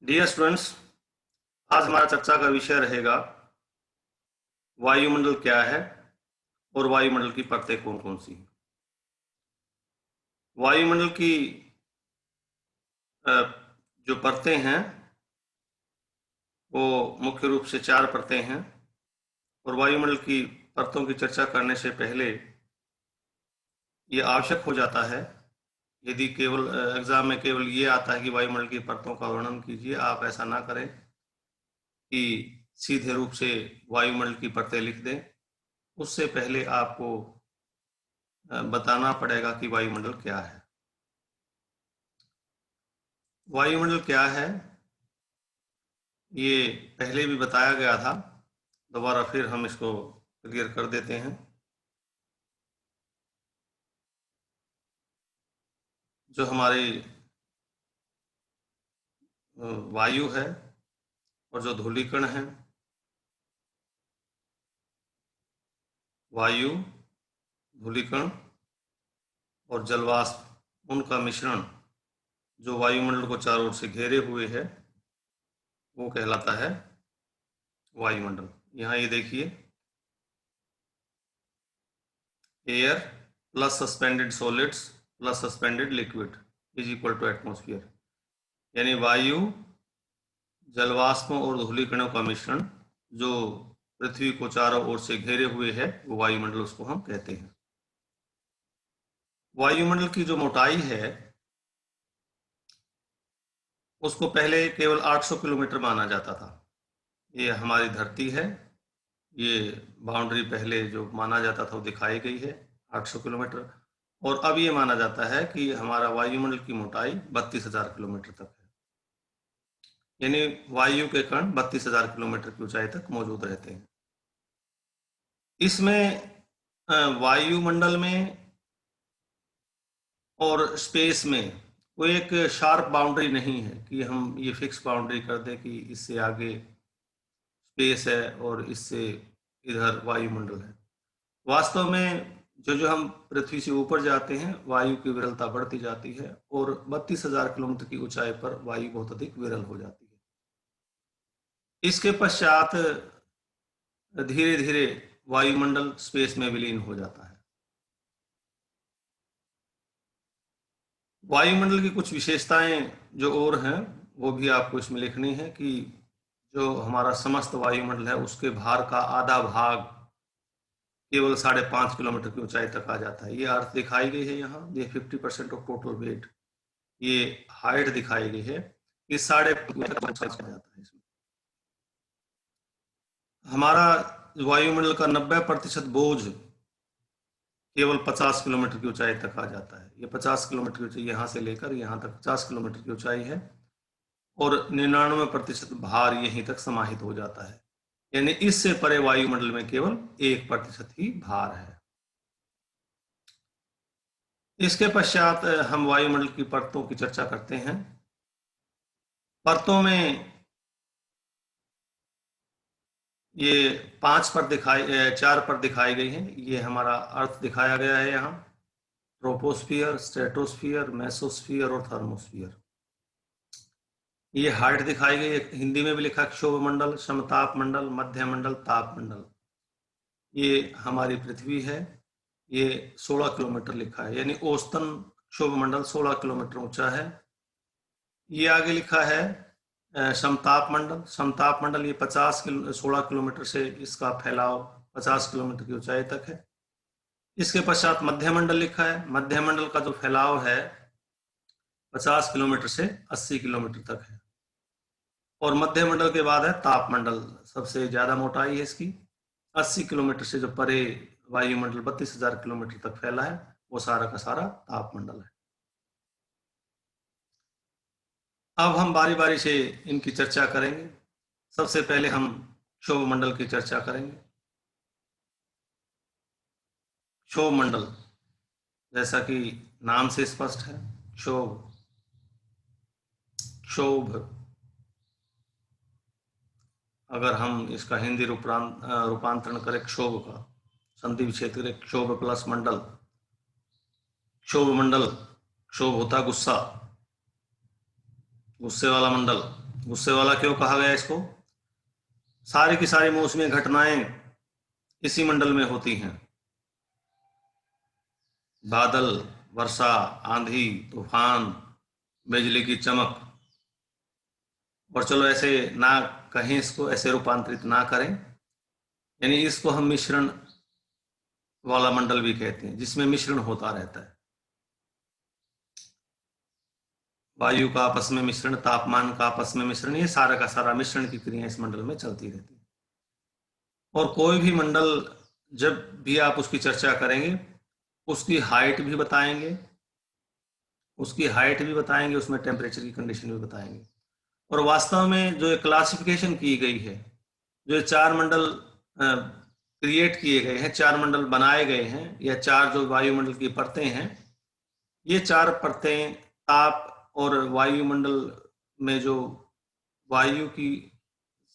Dear students, आज हमारा चर्चा का विषय रहेगा वायुमंडल क्या है और वायुमंडल की परतें कौन कौन सी हैं। वायुमंडल की जो परतें हैं वो मुख्य रूप से 4 परतें हैं और वायुमंडल की परतों की चर्चा करने से पहले ये आवश्यक हो जाता है, यदि केवल एग्जाम में केवल ये आता है कि वायुमंडल की परतों का वर्णन कीजिए, आप ऐसा ना करें कि सीधे रूप से वायुमंडल की परतें लिख दें। उससे पहले आपको बताना पड़ेगा कि वायुमंडल क्या है। वायुमंडल क्या है ये पहले भी बताया गया था, दोबारा फिर हम इसको क्लियर कर देते हैं। जो हमारी वायु है और जो धूलिकण है, वायु, धूलिकण और जलवाष्प, उनका मिश्रण जो वायुमंडल को चारों ओर से घेरे हुए है वो कहलाता है वायुमंडल। यहाँ ये देखिए, air plus suspended solids plus suspended liquid is equal to atmosphere, यानी वायु, जलवाष्पों और धूलिकणों का मिश्रण जो पृथ्वी को चारों ओर से घेरे हुए है वो वायुमंडल, उसको हम कहते हैं। वायुमंडल की जो मोटाई है उसको पहले केवल 800 किलोमीटर माना जाता था। ये हमारी धरती है, ये बाउंड्री पहले जो माना जाता था वो दिखाई गई है 800 किलोमीटर, और अब ये माना जाता है कि हमारा वायुमंडल की मोटाई 32,000 किलोमीटर तक है, यानी वायु के कण 32,000 किलोमीटर की ऊंचाई तक मौजूद रहते हैं। इसमें वायुमंडल में और स्पेस में कोई एक शार्प बाउंड्री नहीं है कि हम ये फिक्स बाउंड्री कर दें कि इससे आगे स्पेस है और इससे इधर वायुमंडल है। वास्तव में जो जो हम पृथ्वी से ऊपर जाते हैं वायु की विरलता बढ़ती जाती है और 32,000 किलोमीटर की ऊंचाई पर वायु बहुत अधिक विरल हो जाती है। इसके पश्चात धीरे धीरे वायुमंडल स्पेस में विलीन हो जाता है। वायुमंडल की कुछ विशेषताएं जो और हैं वो भी आपको इसमें लिखनी है कि जो हमारा समस्त वायुमंडल है उसके भार का आधा भाग केवल 5.5 किलोमीटर की ऊंचाई तक आ जाता है। ये अर्थ दिखाई गई है यहाँ, ये 50% ऑफ टोटल वेट, ये हाइट दिखाई गई है, ये 5.5 जाता है इसमें। हमारा वायुमंडल का 90% बोझ केवल 50 किलोमीटर की ऊंचाई तक आ जाता है। ये 50 किलोमीटर की ऊंचाई, यहाँ से लेकर यहाँ तक 50 किलोमीटर की ऊंचाई है और 99% भार यहीं तक समाहित हो जाता है, यानी इससे परे वायुमंडल में केवल 1% ही भार है। इसके पश्चात हम वायुमंडल की परतों की चर्चा करते हैं। परतों में ये 4 परत दिखाई गई हैं। ये हमारा अर्थ दिखाया गया है यहाँ, ट्रोपोस्फियर, स्ट्रेटोस्फियर, मेसोस्फियर और थर्मोस्फियर। ये हाइट दिखाई गई है, हिंदी में भी लिखा क्षोभ मंडल, समताप मंडल, मध्य मंडल, ताप मंडल। ये हमारी पृथ्वी है, ये 16 किलोमीटर लिखा है, यानी औसतन क्षोभ मंडल 16 किलोमीटर ऊंचा है। ये आगे लिखा है समताप मंडल। समताप मंडल ये 16 किलोमीटर से इसका फैलाव 50 किलोमीटर की ऊंचाई तक है। इसके पश्चात मध्य मंडल लिखा है। मध्य मंडल का जो फैलाव है 50 किलोमीटर से 80 किलोमीटर तक है। और मध्य मंडल के बाद है ताप मंडल, सबसे ज्यादा मोटाई है इसकी, 80 किलोमीटर से जो परे वायुमंडल 32,000 किलोमीटर तक फैला है वो सारा का सारा ताप मंडल है। अब हम बारी बारी से इनकी चर्चा करेंगे। सबसे पहले हम क्षोभ मंडल की चर्चा करेंगे। क्षोभ मंडल जैसा कि नाम से स्पष्ट है, क्षोभ, क्षोभ, अगर हम इसका हिंदी रूपांतरण करें क्षोभ का, संधि विच्छेद करें, क्षोभ प्लस मंडल, क्षोभ मंडल, क्षोभ होता गुस्सा, गुस्से वाला मंडल, गुस्से वाला क्यों कहा गया इसको? सारी की सारी मौसमी घटनाएं इसी मंडल में होती हैं। बादल, वर्षा, आंधी, तूफान, बिजली की चमक। और चलो ऐसे ना कहें, इसको ऐसे रूपांतरित ना करें, यानी इसको हम मिश्रण वाला मंडल भी कहते हैं, जिसमें मिश्रण होता रहता है। वायु का आपस में मिश्रण, तापमान का आपस में मिश्रण, ये सारा का सारा मिश्रण की क्रिया इस मंडल में चलती रहती है। और कोई भी मंडल जब भी आप उसकी चर्चा करेंगे, उसकी हाइट भी बताएंगे, उसमें टेम्परेचर की कंडीशन भी बताएंगे। और वास्तव में जो क्लासिफिकेशन की गई है, जो 4 मंडल क्रिएट किए गए हैं, 4 मंडल बनाए गए हैं, या 4 जो वायुमंडल की परतें हैं, ये 4 परतें ताप और वायुमंडल में जो वायु की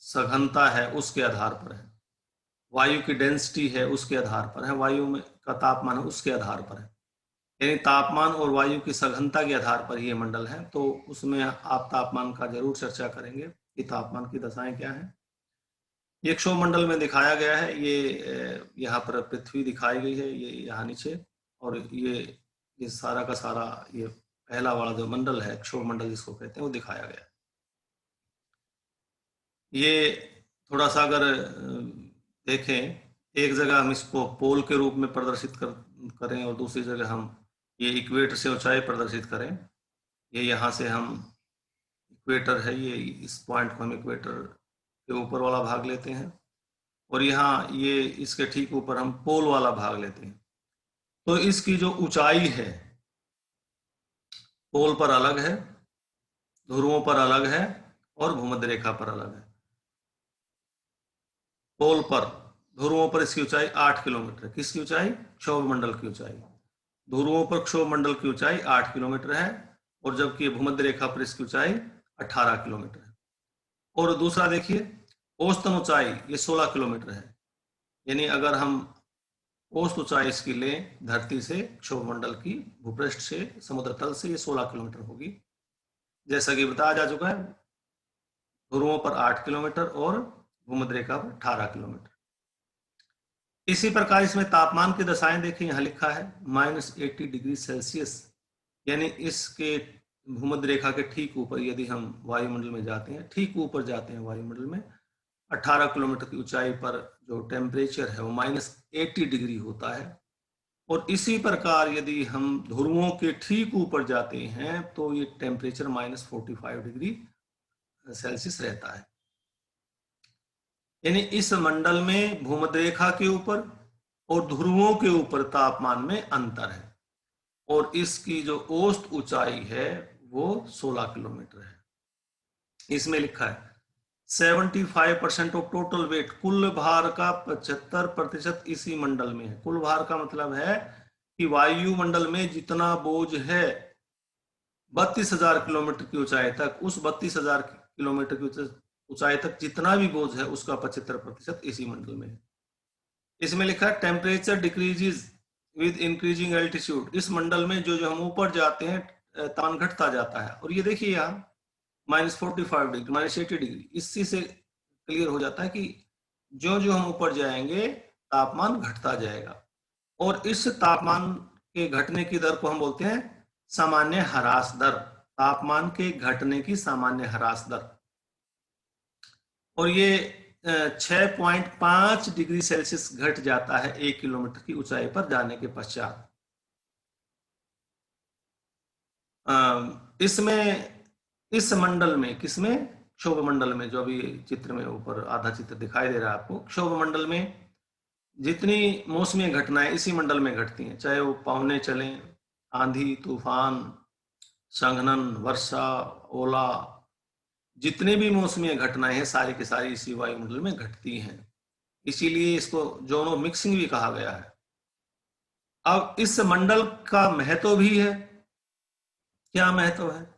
सघनता है उसके आधार पर है, वायु की डेंसिटी है उसके आधार पर है, वायु में का तापमान है उसके आधार पर है। यानी तापमान और वायु की सघनता के आधार पर ये मंडल है। तो उसमें आप तापमान का जरूर चर्चा करेंगे कि तापमान की दशाएं क्या हैं। ये क्षोभमंडल में दिखाया गया है, ये यहाँ पर पृथ्वी दिखाई गई है, ये यहाँ नीचे, और ये सारा का सारा ये पहला वाला जो मंडल है, क्षोभमंडल जिसको कहते हैं, वो दिखाया गया है। ये थोड़ा सा अगर देखें, एक जगह हम इसको पोल के रूप में प्रदर्शित करें और दूसरी जगह हम ये इक्वेटर से ऊंचाई प्रदर्शित करें। ये यहाँ से हम इक्वेटर है, ये इस पॉइंट को हम इक्वेटर के ऊपर वाला भाग लेते हैं, और यहाँ ये इसके ठीक ऊपर हम पोल वाला भाग लेते हैं। तो इसकी जो ऊंचाई है पोल पर अलग है, ध्रुवों पर अलग है, और भूमध्य रेखा पर अलग है। पोल पर, ध्रुवों पर इसकी ऊंचाई 8 किलोमीटर है। किसकी ऊंचाई? क्षोभमंडल की ऊंचाई। ध्रुवों पर क्षोभमंडल की ऊंचाई 8 किलोमीटर है, और जबकि भूमध्य रेखा पर इसकी ऊंचाई 18 किलोमीटर है। और दूसरा देखिए, औसतन ऊंचाई ये 16 किलोमीटर है। यानी अगर हम औसत ऊंचाई इसकी लें धरती से, क्षोभमंडल की भूपृष्ठ से, समुद्र तल से, ये 16 किलोमीटर होगी। जैसा कि बताया जा चुका है, ध्रुवों पर 8 किलोमीटर और भूमध्य रेखा पर 18 किलोमीटर। इसी प्रकार इसमें तापमान की दशाएं देखें, यहां लिखा है -80 डिग्री सेल्सियस, यानी इसके भूमध्य रेखा के ठीक ऊपर यदि हम वायुमंडल में जाते हैं, ठीक ऊपर जाते हैं वायुमंडल में, 18 किलोमीटर की ऊंचाई पर जो टेम्परेचर है वो -80 डिग्री होता है। और इसी प्रकार यदि हम ध्रुवों के ठीक ऊपर जाते हैं तो ये टेम्परेचर -45 डिग्री सेल्सियस रहता है। यानी इस मंडल में भूमध्य रेखा के ऊपर और ध्रुवों के ऊपर तापमान में अंतर है, और इसकी जो औसत ऊंचाई है वो 16 किलोमीटर है। इसमें लिखा है 75% ऑफ टोटल वेट, कुल भार का 75% इसी मंडल में है। कुल भार का मतलब है कि वायुमंडल में जितना बोझ है 32,000 किलोमीटर की ऊंचाई तक, उस 32,000 किलोमीटर की ऊंचाई तक जितना भी बोझ है उसका 75% इसी मंडल में है। इसमें लिखा है temperature decreases with increasing altitude. इस मंडल में जो जो हम ऊपर जाते हैं तापमान घटता जाता है। और ये देखिए यहाँ -45 डिग्री, -80 डिग्री, इसी से क्लियर हो जाता है कि जो जो हम ऊपर जाएंगे तापमान घटता जाएगा। और इस तापमान के घटने की दर को हम बोलते हैं सामान्य ह्रास दर, तापमान के घटने की सामान्य ह्रास दर। और ये 6.5 डिग्री सेल्सियस घट जाता है 1 किलोमीटर की ऊंचाई पर जाने के पश्चात। इसमें इस मंडल में, किसमें? क्षोभमंडल में, जो अभी चित्र में ऊपर आधा चित्र दिखाई दे रहा है आपको, क्षोभमंडल में जितनी मौसमी घटनाएं इसी मंडल में घटती हैं, चाहे वो पवने चले, आंधी, तूफान, संघनन, वर्षा, ओला, जितनी भी मौसमी घटनाएं हैं सारी की सारी इसी वायुमंडल में घटती हैं। इसीलिए इसको जोनो मिक्सिंग भी कहा गया है। अब इस मंडल का महत्व भी है। क्या महत्व है?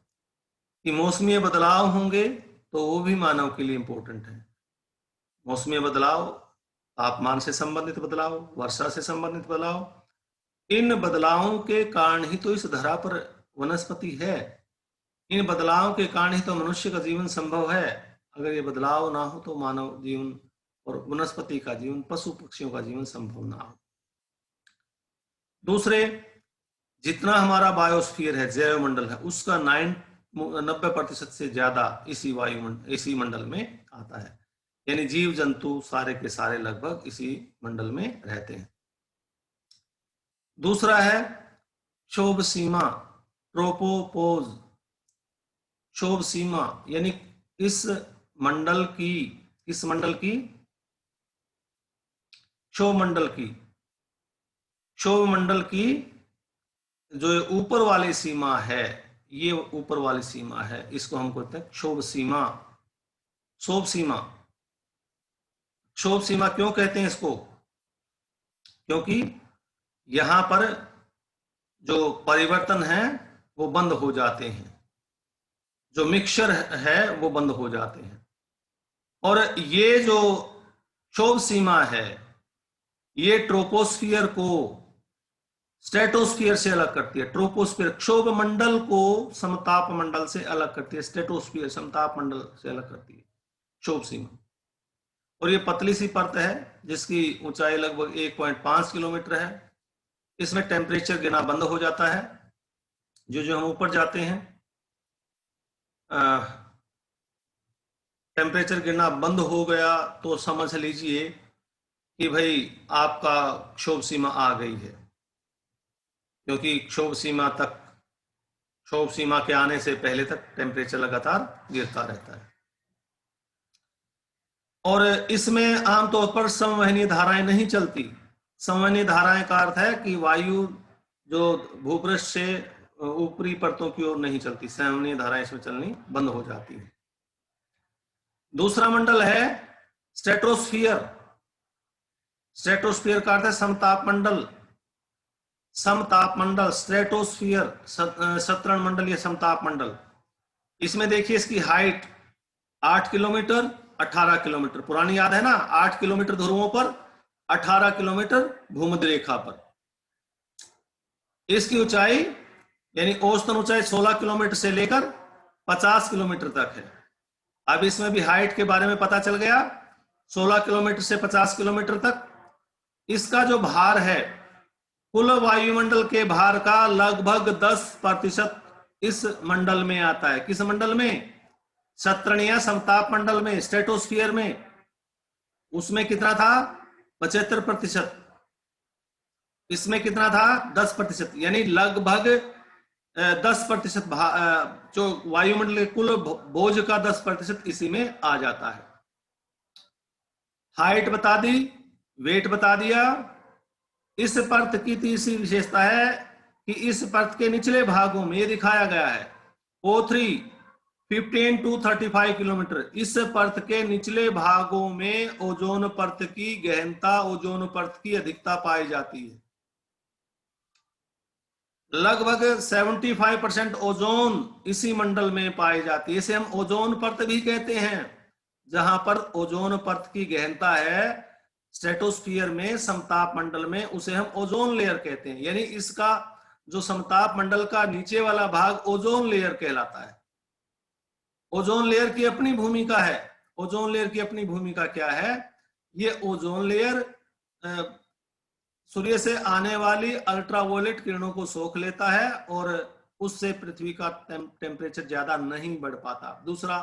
कि मौसमी बदलाव होंगे तो वो भी मानव के लिए इंपॉर्टेंट है। मौसमी बदलाव, तापमान से संबंधित बदलाव, वर्षा से संबंधित बदलाव, इन बदलावों के कारण ही तो इस धरा पर वनस्पति है। इन बदलावों के कारण ही तो मनुष्य का जीवन संभव है। अगर ये बदलाव ना हो तो मानव जीवन और वनस्पति का जीवन, पशु पक्षियों का जीवन संभव ना हो। दूसरे, जितना हमारा बायोस्फीयर है, जैव मंडल है, उसका 90% से ज्यादा इसी मंडल में आता है। यानी जीव जंतु सारे के सारे लगभग इसी मंडल में रहते हैं। दूसरा है क्षोभ सीमा, ट्रोपोपोज। क्षोभ सीमा यानी इस मंडल की क्षोभ मंडल की जो ऊपर वाली सीमा है, ये ऊपर वाली सीमा है, इसको हम कहते हैं क्षोभ सीमा। क्षोभ सीमा, क्षोभ सीमा क्यों कहते हैं इसको? क्योंकि यहां पर जो परिवर्तन है वो बंद हो जाते हैं, जो मिक्सचर है वो बंद हो जाते हैं। और ये जो क्षोभ सीमा है, ये ट्रोपोस्फियर को स्ट्रेटोस्फियर से अलग करती है। ट्रोपोस्फियर क्षोभ मंडल को समताप मंडल से अलग करती है, स्ट्रेटोस्फियर समताप मंडल से अलग करती है क्षोभ सीमा। और ये पतली सी परत है जिसकी ऊंचाई लगभग 1.5 किलोमीटर है। इसमें टेम्परेचर गिरना बंद हो जाता है। जो हम ऊपर जाते हैं, टेम्परेचर गिरना बंद हो गया तो समझ लीजिए कि भाई आपका क्षोभ सीमा आ गई है, क्योंकि क्षोभ सीमा के आने से पहले तक टेम्परेचर लगातार गिरता रहता है। और इसमें आमतौर पर संवहनीय धाराएं नहीं चलती। संवहनीय धाराएं का अर्थ है कि वायु जो भूपृष्ठ से ऊपरी परतों की ओर नहीं चलती, संवहनीय धाराएं इसमें चलनी बंद हो जाती है। दूसरा मंडल है स्ट्रेटोस्फियर। स्ट्रेटोस्फियर का अर्थ है समताप मंडल। समताप मंडल, स्ट्रेटोस्फियर, सतरण मंडल या समताप मंडल। इसमें देखिए इसकी हाइट 8 किलोमीटर, 18 किलोमीटर, पुरानी याद है ना, 8 किलोमीटर ध्रुवों पर, 18 किलोमीटर भूमध्य रेखा पर। इसकी ऊंचाई यानी औसतन ऊंचाई 16 किलोमीटर से लेकर 50 किलोमीटर तक है। अब इसमें भी हाइट के बारे में पता चल गया, 16 किलोमीटर से 50 किलोमीटर तक। इसका जो भार है, कुल वायुमंडल के भार का लगभग 10% इस मंडल में आता है। किस मंडल में? सतरणीय समताप मंडल में, स्ट्रेटोस्फियर में। उसमें कितना था? 75%। इसमें कितना था? 10%। यानी लगभग 10% जो वायुमंडल के कुल बोझ का 10% इसी में आ जाता है। हाइट बता दी, वेट बता दिया। इस परत की तीसरी विशेषता है कि इस परत के निचले भागों में, ये दिखाया गया है, O3 15 to 35 किलोमीटर। इस परत के निचले भागों में ओजोन परत की गहनता, ओजोन परत की अधिकता पाई जाती है। लगभग 75% ओजोन इसी मंडल में पाई जाती है। इसे हम ओजोन परत भी कहते हैं। जहां पर ओजोन परत की गहनता है स्ट्रेटोस्फियर में, समताप मंडल में, उसे हम ओजोन लेयर कहते हैं। यानी इसका जो समताप मंडल का नीचे वाला भाग ओजोन लेयर कहलाता है। ओजोन लेयर की अपनी भूमिका है। ओजोन लेयर की अपनी भूमिका क्या है? ये ओजोन लेयर सूर्य से आने वाली अल्ट्रावायलेट किरणों को सोख लेता है और उससे पृथ्वी का टेम्परेचर ज्यादा नहीं बढ़ पाता। दूसरा,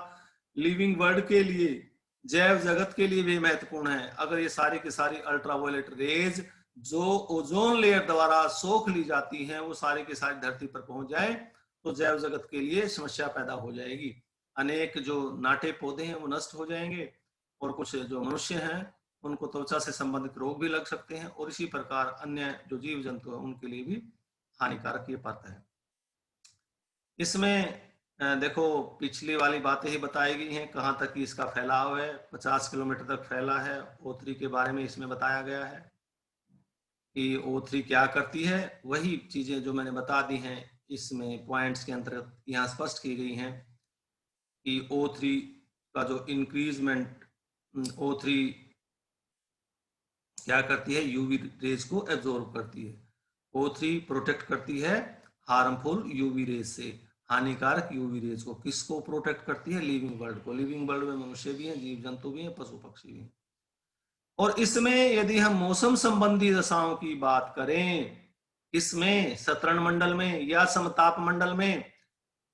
लिविंग वर्ल्ड के लिए, जैव जगत के लिए भी महत्वपूर्ण है। अगर ये सारी की सारी अल्ट्रावायलेट रेज जो ओजोन लेयर द्वारा सोख ली जाती हैं वो सारी की सारी धरती पर पहुंच जाए तो जैव जगत के लिए समस्या पैदा हो जाएगी। अनेक जो नाटे पौधे हैं वो नष्ट हो जाएंगे और कुछ जो मनुष्य हैं उनको त्वचा से संबंधित रोग भी लग सकते हैं, और इसी प्रकार अन्य जो जीव जंतु हैं उनके लिए भी हानिकारक ये परत है। इसमें देखो पिछली वाली बातें ही बताई गई हैं, कहाँ तक इसका फैलाव है, 50 किलोमीटर तक फैला है। O3 के बारे में इसमें बताया गया है कि O3 क्या करती है। वही चीजें जो मैंने बता दी हैं इसमें पॉइंट्स के अंतर्गत यहाँ स्पष्ट की गई हैं कि O3 का जो इंक्रीजमेंट, O3 क्या करती है? यूवी रेज को एब्जॉर्ब करती है। O3 प्रोटेक्ट करती है हार्मफुल यूवी रेज से। हानिकारक यूवी रेज को। किसको प्रोटेक्ट करती है? लिविंग वर्ल्ड को। लिविंग वर्ल्ड में मनुष्य भी हैं, जीव जंतु भी हैं, पशु पक्षी भी हैं। और इसमें यदि हम मौसम संबंधी दशाओं की बात करें, इसमें सतरण मंडल में या समताप मंडल में,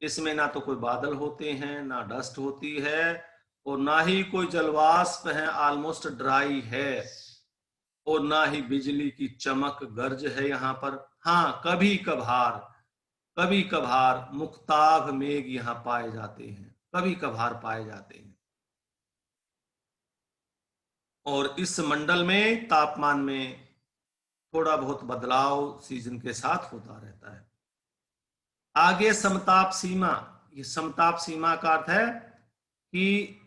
इसमें ना तो कोई बादल होते हैं, ना डस्ट होती है, और ना ही कोई जलवाष्प है, ऑलमोस्ट ड्राई है, और ना ही बिजली की चमक गर्ज है यहाँ पर। हाँ, कभी कभार मुक्ताभ मेघ यहाँ पाए जाते हैं, कभी कभार पाए जाते हैं। और इस मंडल में तापमान में थोड़ा बहुत बदलाव सीजन के साथ होता रहता है। आगे समताप सीमा। ये समताप सीमा का अर्थ है कि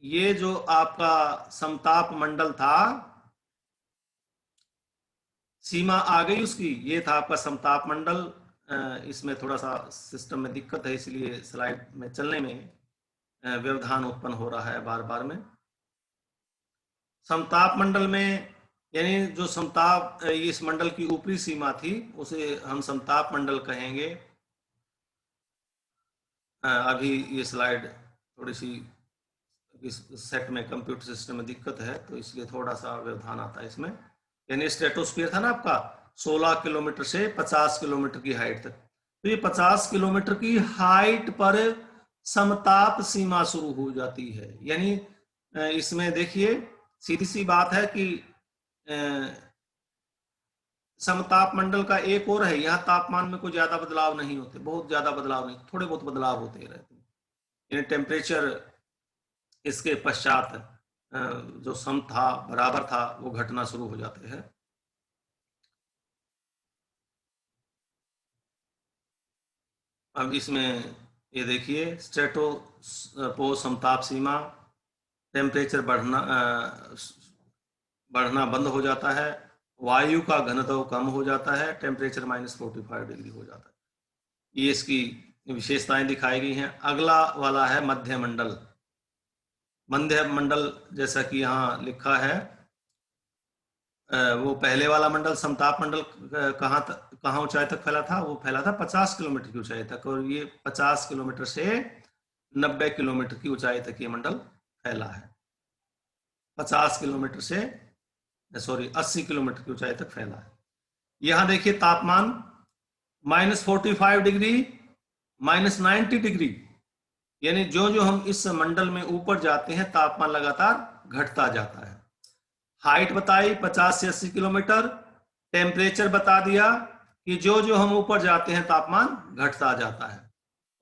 ये जो आपका समताप मंडल था, सीमा आ गई उसकी, ये था आपका समताप मंडल। इसमें थोड़ा सा सिस्टम में दिक्कत है, इसलिए स्लाइड में चलने में व्यवधान उत्पन्न हो रहा है बार बार में। समताप मंडल में यानी जो समताप इस मंडल की ऊपरी सीमा थी, उसे हम समताप मंडल कहेंगे। अभी ये स्लाइड थोड़ी सी इस सेट में कंप्यूटर सिस्टम में दिक्कत है, तो इसलिए थोड़ा सा व्यवधान आता है इसमें। यानी स्ट्रेटोस्फीयर था ना आपका 16 किलोमीटर से 50 किलोमीटर की हाइट तक, तो ये 50 किलोमीटर की हाइट पर समताप सीमा शुरू हो जाती है। यानी इसमें देखिए सीधी सी बात है कि समताप मंडल का एक और है, यहाँ तापमान में कोई ज्यादा बदलाव नहीं होते, बहुत ज्यादा बदलाव नहीं, थोड़े बहुत बदलाव होते रहते हैं। यानी टेम्परेचर इसके पश्चात जो सम था, बराबर था, वो घटना शुरू हो जाते हैं। अब इसमें ये देखिए स्ट्रेटोपो समताप सीमा, टेम्परेचर बढ़ना बंद हो जाता है, वायु का घनत्व कम हो जाता है, टेम्परेचर -45 डिग्री हो जाता है। ये इसकी विशेषताएं दिखाई गई हैं। अगला वाला है मध्य मंडल। मध्य मंडल जैसा कि यहाँ लिखा है, वो पहले वाला मंडल समताप मंडल कहाँ ऊंचाई तक फैला था? वो फैला था 50 किलोमीटर की ऊंचाई तक, और ये 50 किलोमीटर से 90 किलोमीटर की ऊंचाई तक ये मंडल फैला है। 50 किलोमीटर से 80 किलोमीटर की ऊंचाई तक फैला है। यहां देखिए तापमान -45 डिग्री, -90 डिग्री, यानी जो जो हम इस मंडल में ऊपर जाते हैं तापमान लगातार घटता जाता है। हाइट बताई 50 से 80 किलोमीटर, टेम्परेचर बता दिया कि जो जो हम ऊपर जाते हैं तापमान घटता जाता है।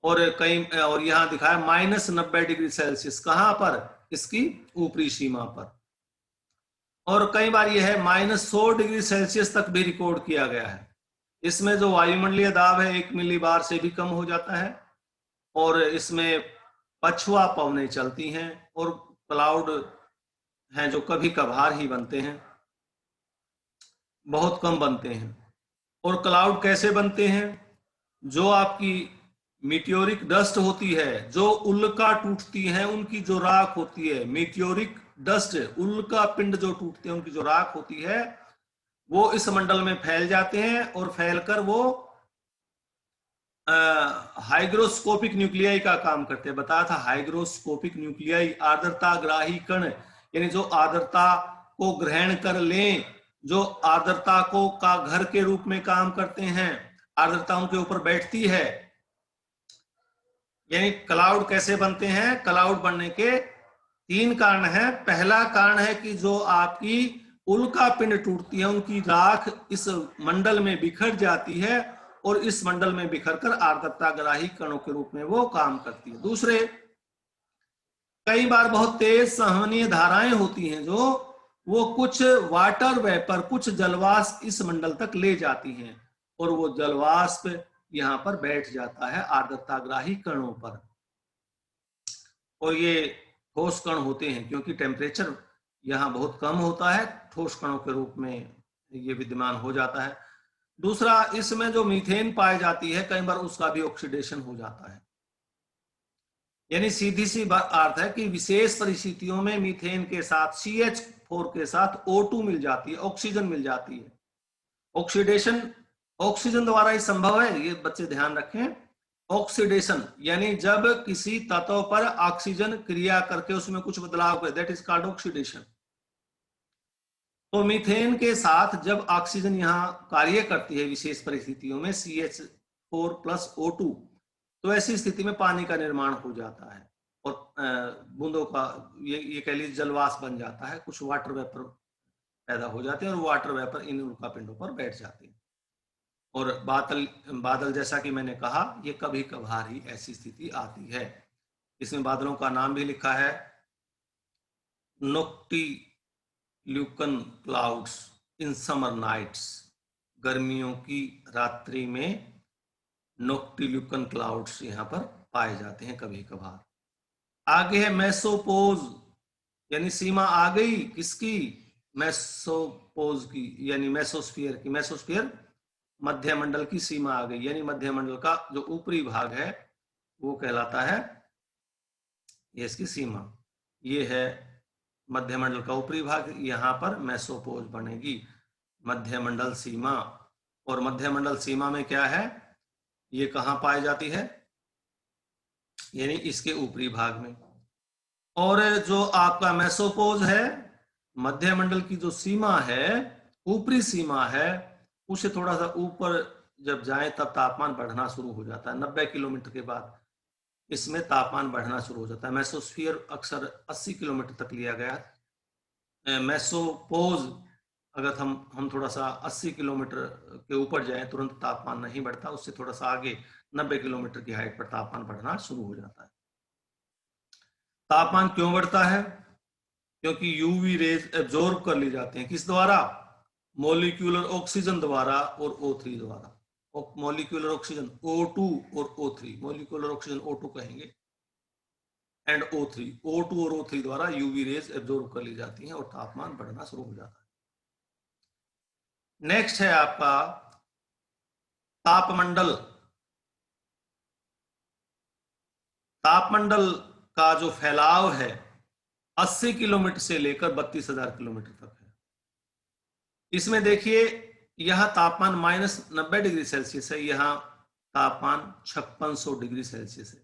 और यहाँ दिखाया -90 डिग्री सेल्सियस, कहां पर? इसकी ऊपरी सीमा पर। और कई बार यह है -100 डिग्री सेल्सियस तक भी रिकॉर्ड किया गया है। इसमें जो वायुमंडलीय दाब है 1 मिलीबार से भी कम हो जाता है, और इसमें पछुआ पवनें चलती हैं, और क्लाउड हैं जो कभी कभार ही बनते हैं, बहुत कम बनते हैं। और क्लाउड कैसे बनते हैं? जो आपकी मीटियोरिक डस्ट होती है, जो उल्का टूटती है, उनकी जो राख होती है, मीटियोरिक डस्ट, उल्का पिंड जो टूटते हैं उनकी जो राख होती है, वो इस मंडल में फैल जाते हैं, और फैलकर वो हाइग्रोस्कोपिक न्यूक्लियाई का काम करते हैं। बताया था हाइग्रोस्कोपिक न्यूक्लियाई आर्द्रताग्राही कण, यानी जो आर्द्रता को ग्रहण कर लें, जो आर्द्रता को का घर के रूप में काम करते हैं, आर्द्रता उनके ऊपर बैठती है। यानी क्लाउड कैसे बनते हैं? क्लाउड बनने के 3 कारण हैं। पहला कारण है कि जो आपकी उल्का पिंड टूटती है, उनकी राख इस मंडल में बिखर जाती है, और इस मंडल में बिखरकर आर्द्रताग्राही कणों के रूप में वो काम करती है। दूसरे, कई बार बहुत तेज संवहनीय धाराएं होती हैं, जो वो कुछ वाटर वेपर, कुछ जलवाष्प इस मंडल तक ले जाती हैं, और वो जलवाष्प यहां पर बैठ जाता है आर्द्रताग्राही कणों पर। और ये ठोस कण होते हैं, क्योंकि टेम्परेचर यहाँ बहुत कम होता है, ठोस कणों के रूप में ये विद्यमान हो जाता है। दूसरा, इसमें जो मीथेन पाई जाती है, कई बार उसका भी ऑक्सीडेशन हो जाता है। यानी सीधी सी बात अर्थ है कि विशेष परिस्थितियों में मीथेन के साथ CH4 के साथ O2 मिल जाती है, ऑक्सीजन मिल जाती है। ऑक्सीडेशन ऑक्सीजन द्वारा ही संभव है, ये बच्चे ध्यान रखें। ऑक्सीडेशन यानी जब किसी तत्व पर ऑक्सीजन क्रिया करके उसमें कुछ बदलाव करे, दैट इज कॉल्ड ऑक्सीडेशन। तो मीथेन के साथ जब ऑक्सीजन यहां कार्य करती है विशेष परिस्थितियों में CH4+O2, तो ऐसी स्थिति में पानी का निर्माण हो जाता है और बूंदों का ये कह लीजिए जलवाष्प बन जाता है, कुछ वाटर वेपर पैदा हो जाते हैं और वाटर वेपर इन उल्कापिंडों पर बैठ जाते हैं। और बादल जैसा कि मैंने कहा, ये कभी कभार ही ऐसी स्थिति आती है। इसमें बादलों का नाम भी लिखा है, नोक्टिल्यूकन क्लाउड्स इन समर नाइट्स, गर्मियों की रात्रि में नोक्टिल्यूकन क्लाउड्स यहां पर पाए जाते हैं कभी कभार। आगे है मेसोपोज, यानी सीमा आ गई किसकी, मेसोपोज की, यानी मेसोस्फीयर की। मेसोस्फीयर मध्यमंडल की सीमा आ गई, यानी मध्यमंडल का जो ऊपरी भाग है वो कहलाता है, ये इसकी सीमा, ये है मध्यमंडल का ऊपरी भाग, यहां पर मेसोपोज बनेगी मध्यमंडल सीमा। और मध्यमंडल सीमा में क्या है, ये कहां पाई जाती है, यानी इसके ऊपरी भाग में। और जो आपका मेसोपोज है, मध्यमंडल की जो सीमा है, ऊपरी सीमा है, उसे थोड़ा सा ऊपर जब जाए तब तापमान बढ़ना शुरू हो जाता है। 90 किलोमीटर के बाद इसमें तापमान बढ़ना शुरू हो जाता है। मेसोस्फीयर अक्सर 80 किलोमीटर तक लिया गया। मेसोपोज अगर हम थोड़ा सा 80 किलोमीटर के ऊपर जाए तुरंत तापमान नहीं बढ़ता, उससे थोड़ा सा आगे 90 किलोमीटर की हाइट पर तापमान बढ़ना शुरू हो जाता है। तापमान क्यों बढ़ता है, क्योंकि यूवी रेज एब्जॉर्ब कर ली जाते हैं, किस द्वारा, मॉलिक्यूलर ऑक्सीजन द्वारा और O3 द्वारा। मॉलिक्यूलर ऑक्सीजन O2 और O3, मॉलिक्यूलर ऑक्सीजन O2 कहेंगे एंड O3, O2 और O3 द्वारा यूवी रेज एब्जॉर्ब कर ली जाती हैं और तापमान बढ़ना शुरू हो जाता है। नेक्स्ट है आपका तापमंडल। तापमंडल का जो फैलाव है 80 किलोमीटर से लेकर 32,000 किलोमीटर तक है। इसमें देखिए यह तापमान -90 डिग्री सेल्सियस है, यहां तापमान 5600 डिग्री सेल्सियस है।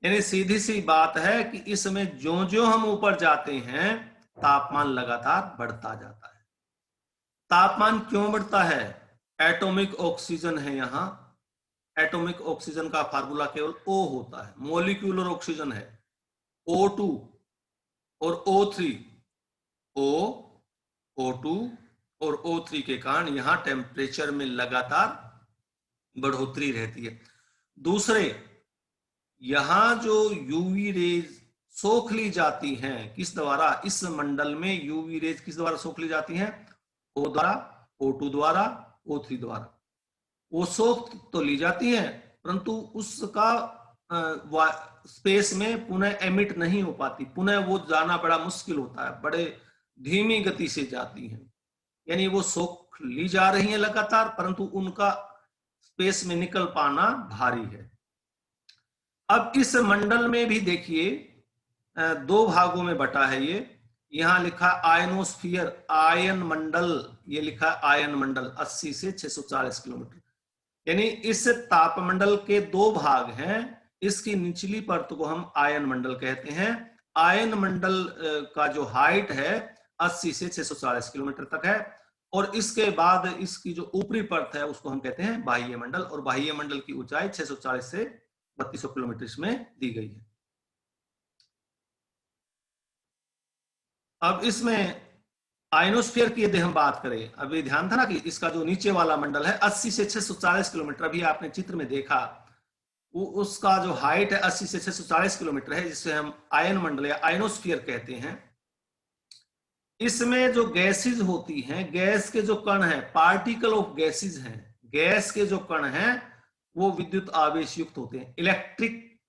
यानी सीधी सी बात है कि इसमें ज्यों ज्यों हम ऊपर जाते हैं तापमान लगातार बढ़ता जाता है। तापमान क्यों बढ़ता है, एटॉमिक ऑक्सीजन है यहां, एटॉमिक ऑक्सीजन का फार्मूला केवल O होता है, मॉलिक्यूलर ऑक्सीजन है O2 और O3, O, O2 और O3 के कारण यहां टेम्परेचर में लगातार बढ़ोतरी रहती है। दूसरे, यहां जो यूवी रेज सोख ली जाती हैं, किस द्वारा, इस मंडल में यूवी रेज किस द्वारा सोख ली जाती हैं, O द्वारा, O2 द्वारा, O3 द्वारा। वो सोख तो ली जाती हैं परंतु उसका स्पेस में पुनः एमिट नहीं हो पाती, पुनः वो जाना बड़ा मुश्किल होता है, बड़े धीमी गति से जाती हैं। यानी वो सोख ली जा रही हैं लगातार परंतु उनका स्पेस में निकल पाना भारी है। अब इस मंडल में भी देखिए दो भागों में बटा है ये, यहां लिखा आयनोस्फीयर, आयन मंडल, ये लिखा आयन मंडल 80 से 640 किलोमीटर। यानी इस तापमंडल के दो भाग हैं, इसकी निचली परत को हम आयन मंडल कहते हैं। आयन मंडल का जो हाइट है 80 से 640 किलोमीटर तक है और इसके बाद इसकी जो ऊपरी परत है उसको हम कहते हैं बाह्य मंडल, और बाह्य मंडल की ऊंचाई 640 से 3200 किलोमीटर इसमें दी गई है। अब इसमें आयनोस्फीयर की यदि हम बात करें, अभी ध्यान था ना कि इसका जो नीचे वाला मंडल है 80 से 640 किलोमीटर, अभी आपने चित्र में देखा वो उसका जो हाइट है 80 से 640 किलोमीटर है, जिसे हम आयन मंडल या आयनोस्फीयर कहते हैं। इसमें जो गैसेज होती हैं, गैस के जो कण हैं, पार्टिकल ऑफ गैसेज हैं, गैस के जो कण हैं वो विद्युत आवेश युक्त होते हैं, electric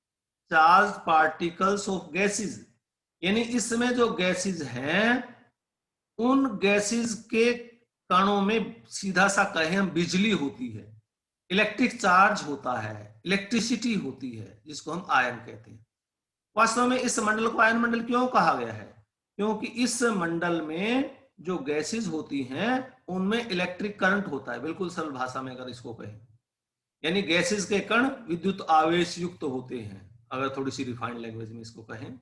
charge particles of gases. यानी इसमें जो गैसेज हैं उन गैसेज के कणों में सीधा सा कहें हम बिजली होती है, इलेक्ट्रिक चार्ज होता है, इलेक्ट्रिसिटी होती है, जिसको हम आयन कहते हैं। वास्तव में इस मंडल को आयन मंडल क्यों कहा गया है, क्योंकि इस मंडल में जो गैसेज होती हैं उनमें इलेक्ट्रिक करंट होता है, बिल्कुल सरल भाषा में अगर इसको कहें। यानी गैसेस के कण विद्युत आवेश युक्त होते हैं, अगर थोड़ी सी रिफाइंड लैंग्वेज में इसको कहें।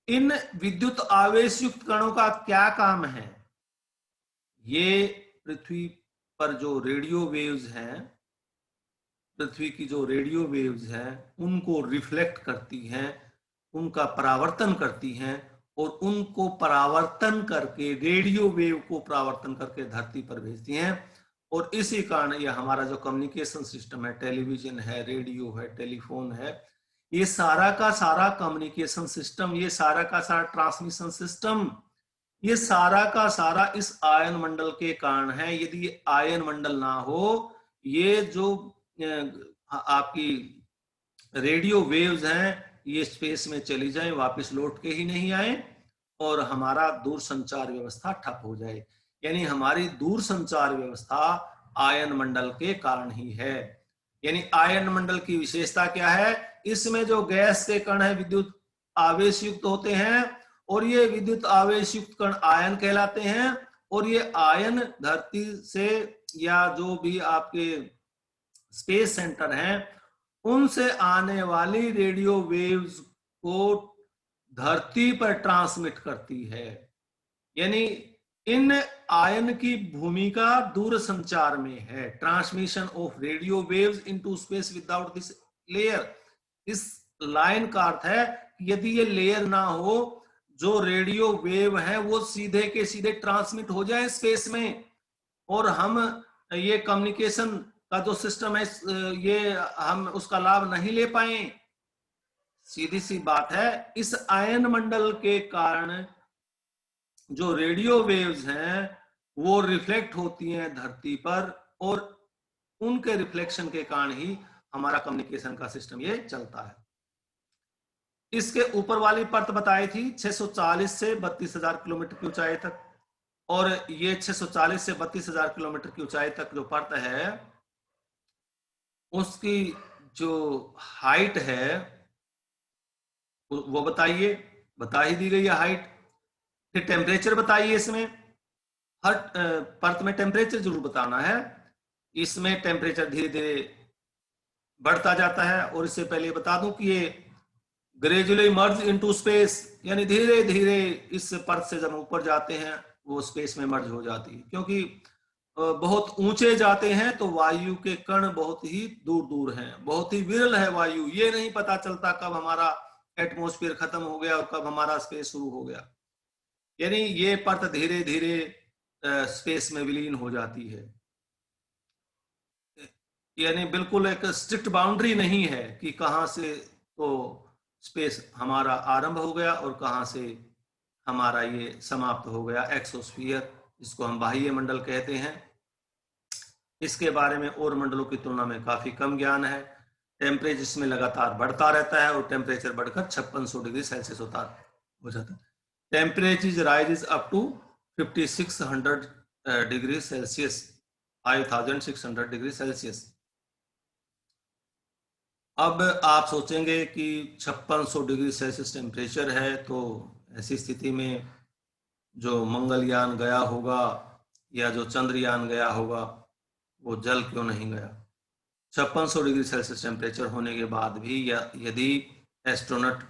इन विद्युत आवेश युक्त कणों का क्या काम है? ये पृथ्वी पर जो रेडियो वेव्स हैं, पृथ्वी की जो रेडियो वेव्स हैं उनको रिफ्लेक्ट करती हैं, उनका परावर्तन करती हैं, और उनको परावर्तन करके, रेडियो वेव को परावर्तन करके धरती पर भेजती हैं। और इसी कारण ये हमारा जो कम्युनिकेशन सिस्टम है, टेलीविजन है, रेडियो है, टेलीफोन है, ये सारा का सारा कम्युनिकेशन सिस्टम, ये सारा का सारा ट्रांसमिशन सिस्टम, ये सारा का सारा इस आयन मंडल के कारण है। यदि ये आयन मंडल ना हो, ये जो आपकी रेडियो वेव्स हैं, ये स्पेस में चली जाएं, वापस लौट के ही नहीं आए, और हमारा दूरसंचार व्यवस्था ठप हो जाए। यानी हमारी दूरसंचार व्यवस्था आयन मंडल के कारण ही है। यानी आयन मंडल की विशेषता क्या है? इसमें जो गैस के कण है विद्युत आवेश युक्त होते हैं, और ये विद्युत आवेश युक्त कण आयन कहलाते हैं, और ये आयन धरती से या जो भी आपके स्पेस सेंटर हैं उनसे आने वाली रेडियो वेव्स को धरती पर ट्रांसमिट करती है। यानी इन आयन की भूमिका दूरसंचार में है, transmission of radio waves into space without this layer. इस लाइन का अर्थ है कि यदि ये लेयर ना हो, जो रेडियो वेव है वो सीधे के सीधे ट्रांसमिट हो जाए स्पेस में, और हम ये कम्युनिकेशन का जो सिस्टम है ये हम उसका लाभ नहीं ले पाए। सीधी सी बात है, इस आयन मंडल के कारण जो रेडियो वेव्स हैं वो रिफ्लेक्ट होती हैं धरती पर, और उनके रिफ्लेक्शन के कारण ही हमारा कम्युनिकेशन का सिस्टम ये चलता है। इसके ऊपर वाली परत बताई थी 640 से 32,000 किलोमीटर की ऊंचाई तक, और ये 640 से 32,000 किलोमीटर की ऊंचाई तक जो परत है उसकी जो हाइट है वो बताइए, बता ही दी गई है हाइट। फिर टेम्परेचर बताइए, इसमें हर परत में टेम्परेचर जरूर बताना है। इसमें टेम्परेचर धीरे धीरे बढ़ता जाता है, और इससे पहले बता दूं कि ये ग्रेजुअली मर्ज इनटू स्पेस, यानी धीरे धीरे इस परत से जब ऊपर जाते हैं वो स्पेस में मर्ज हो जाती है। क्योंकि बहुत ऊंचे जाते हैं तो वायु के कण बहुत ही दूर दूर हैं, बहुत ही विरल है वायु, ये नहीं पता चलता कब हमारा एटमॉस्फेयर खत्म हो गया और कब हमारा स्पेस शुरू हो गया। यानी ये परत धीरे धीरे स्पेस में विलीन हो जाती है। यानी बिल्कुल एक स्ट्रिक्ट बाउंड्री नहीं है कि कहां से तो स्पेस हमारा आरंभ हो गया और कहां से हमारा ये समाप्त हो गया। एक्सोस्फीयर, जिसको हम बाह्य मंडल कहते हैं, इसके बारे में और मंडलों की तुलना में काफी कम ज्ञान है। टेम्परेचर इसमें लगातार बढ़ता रहता है, और टेम्परेचर बढ़कर 5600 डिग्री सेल्सियस होता हो जाता है। Temperature rises up to 5600 degree Celsius, 5600 degree Celsius. अब आप सोचेंगे कि 5600 डिग्री सेल्सियस टेम्परेचर है, तो ऐसी स्थिति में जो मंगलयान गया होगा या जो चंद्रयान गया होगा वो जल क्यों नहीं गया? 5600 डिग्री सेल्सियस टेम्परेचर होने के बाद भी यदि एस्ट्रोनॉट,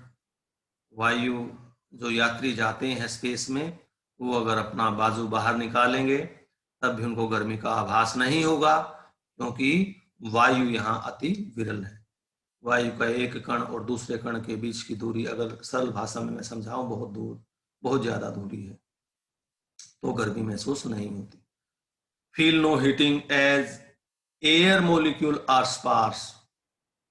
वायु जो यात्री जाते हैं स्पेस में, वो अगर अपना बाजू बाहर निकालेंगे तब भी उनको गर्मी का आभास नहीं होगा, क्योंकि वायु यहाँ अति विरल है। वायु का एक कण और दूसरे कण के बीच की दूरी, अगर सरल भाषा में मैं समझाऊं, बहुत दूर, बहुत ज्यादा दूरी है, तो गर्मी महसूस नहीं होती। Feel no heating as air molecule are sparse,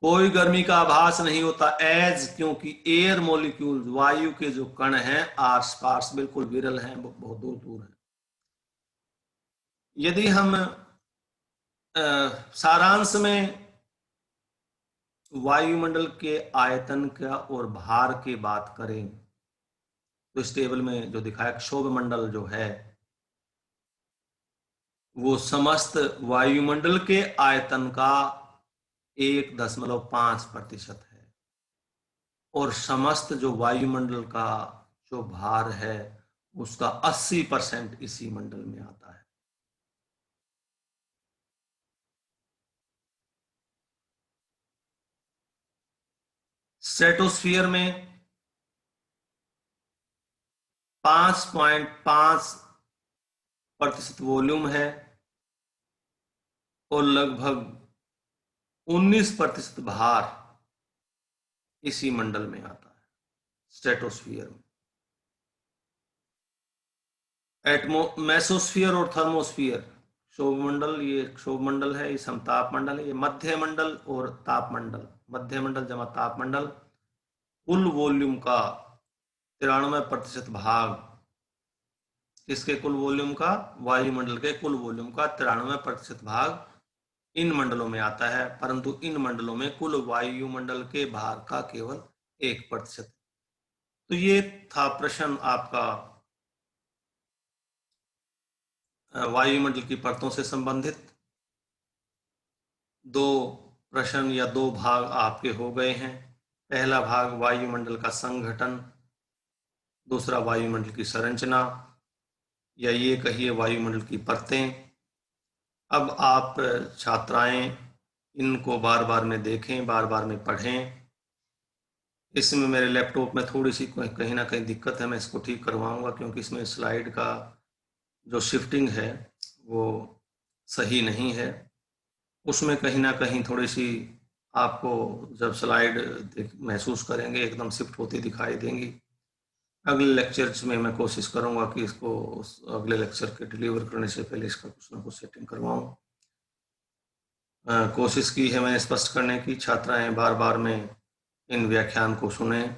कोई गर्मी का आभास नहीं होता एज, क्योंकि एयर मोलिक्यूल, वायु के जो कण हैं, आर स्पार्स, बिल्कुल विरल हैं, बहुत दूर दूर हैं। यदि हम सारांश में वायुमंडल के आयतन का और भार की बात करें तो इस टेबल में जो दिखाया, क्षोभ मंडल जो है वो समस्त वायुमंडल के आयतन का 1.5% है, और समस्त जो वायुमंडल का जो भार है उसका 80% इसी मंडल में आता है। स्ट्रेटोस्फियर में 5.5% वॉल्यूम है और लगभग 19% भार इसी मंडल में आता है, स्ट्रेटोस्फियर में। मेसोस्फियर और थर्मोस्फियर, क्षोभमंडल, ये क्षोभमंडल है, ये समताप मंडल है, ये मध्य मंडल और तापमंडल। मध्य मंडल जमा तापमंडल कुल वॉल्यूम का 93% भाग, किसके कुल वॉल्यूम का? वायुमंडल के कुल वॉल्यूम का 93% भाग इन मंडलों में आता है, परंतु इन मंडलों में कुल वायुमंडल के भार का केवल 1%। तो ये था प्रश्न आपका वायुमंडल की परतों से संबंधित। दो प्रश्न या दो भाग आपके हो गए हैं। पहला भाग वायुमंडल का संघटन, दूसरा वायुमंडल की संरचना, या ये कहिए वायुमंडल की परतें। अब आप छात्राएं इनको बार बार में देखें, बार बार में पढ़ें। इसमें मेरे लैपटॉप में थोड़ी सी कहीं ना कहीं दिक्कत है, मैं इसको ठीक करवाऊंगा, क्योंकि इसमें स्लाइड का जो शिफ्टिंग है वो सही नहीं है। उसमें कहीं ना कहीं थोड़ी सी आपको जब स्लाइड महसूस करेंगे एकदम शिफ्ट होती दिखाई देंगी। अगले लेक्चर्स में मैं कोशिश करूंगा कि इसको अगले लेक्चर के डिलीवर करने से पहले इसका कुछ ना कुछ सेटिंग करवाऊं। कोशिश की है मैंने स्पष्ट करने की। छात्राएं बार बार में इन व्याख्यान को सुने,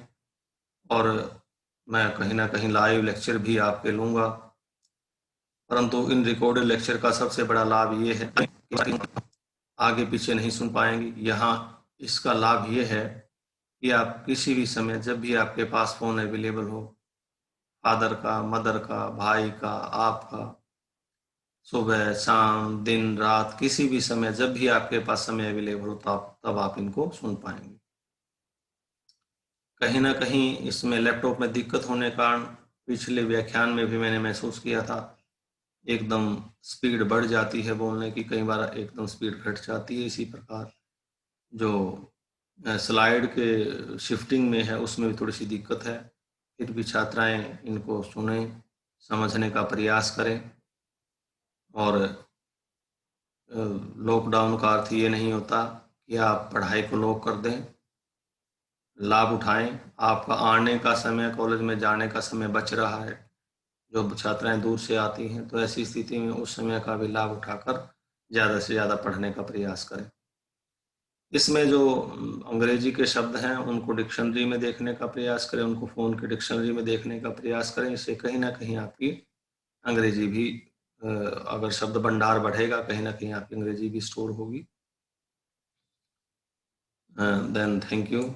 और मैं कहीं ना कहीं लाइव लेक्चर भी आपके लूंगा, परंतु इन रिकॉर्डेड लेक्चर का सबसे बड़ा लाभ ये है कि आगे पीछे नहीं सुन पाएंगे। यहाँ इसका लाभ ये है कि आप किसी भी समय, जब भी आपके पास फोन अवेलेबल हो, फादर का, मदर का, भाई का, आपका, सुबह शाम दिन रात किसी भी समय, जब भी आपके पास समय अवेलेबल हो तब आप इनको सुन पाएंगे। कहीं ना कहीं इसमें लैपटॉप में दिक्कत होने के कारण पिछले व्याख्यान में भी मैंने महसूस किया था, एकदम स्पीड बढ़ जाती है बोलने की, कई बार एकदम स्पीड घट जाती है। इसी प्रकार जो स्लाइड के शिफ्टिंग में है उसमें भी थोड़ी सी दिक्कत है। फिर भी छात्राएं इनको सुनें, समझने का प्रयास करें, और लॉकडाउन का अर्थ ये नहीं होता कि आप पढ़ाई को लॉक कर दें। लाभ उठाएं। आपका आने का समय, कॉलेज में जाने का समय बच रहा है। जो छात्राएं दूर से आती हैं, तो ऐसी स्थिति में उस समय का भी लाभ उठाकर ज़्यादा से ज़्यादा पढ़ने का प्रयास करें। इसमें जो अंग्रेजी के शब्द हैं उनको डिक्शनरी में देखने का प्रयास करें, उनको फ़ोन की डिक्शनरी में देखने का प्रयास करें। इससे कहीं ना कहीं आपकी अंग्रेजी भी, अगर शब्द भंडार बढ़ेगा, कहीं ना कहीं आपकी अंग्रेजी भी स्टोर होगी। Then thank you.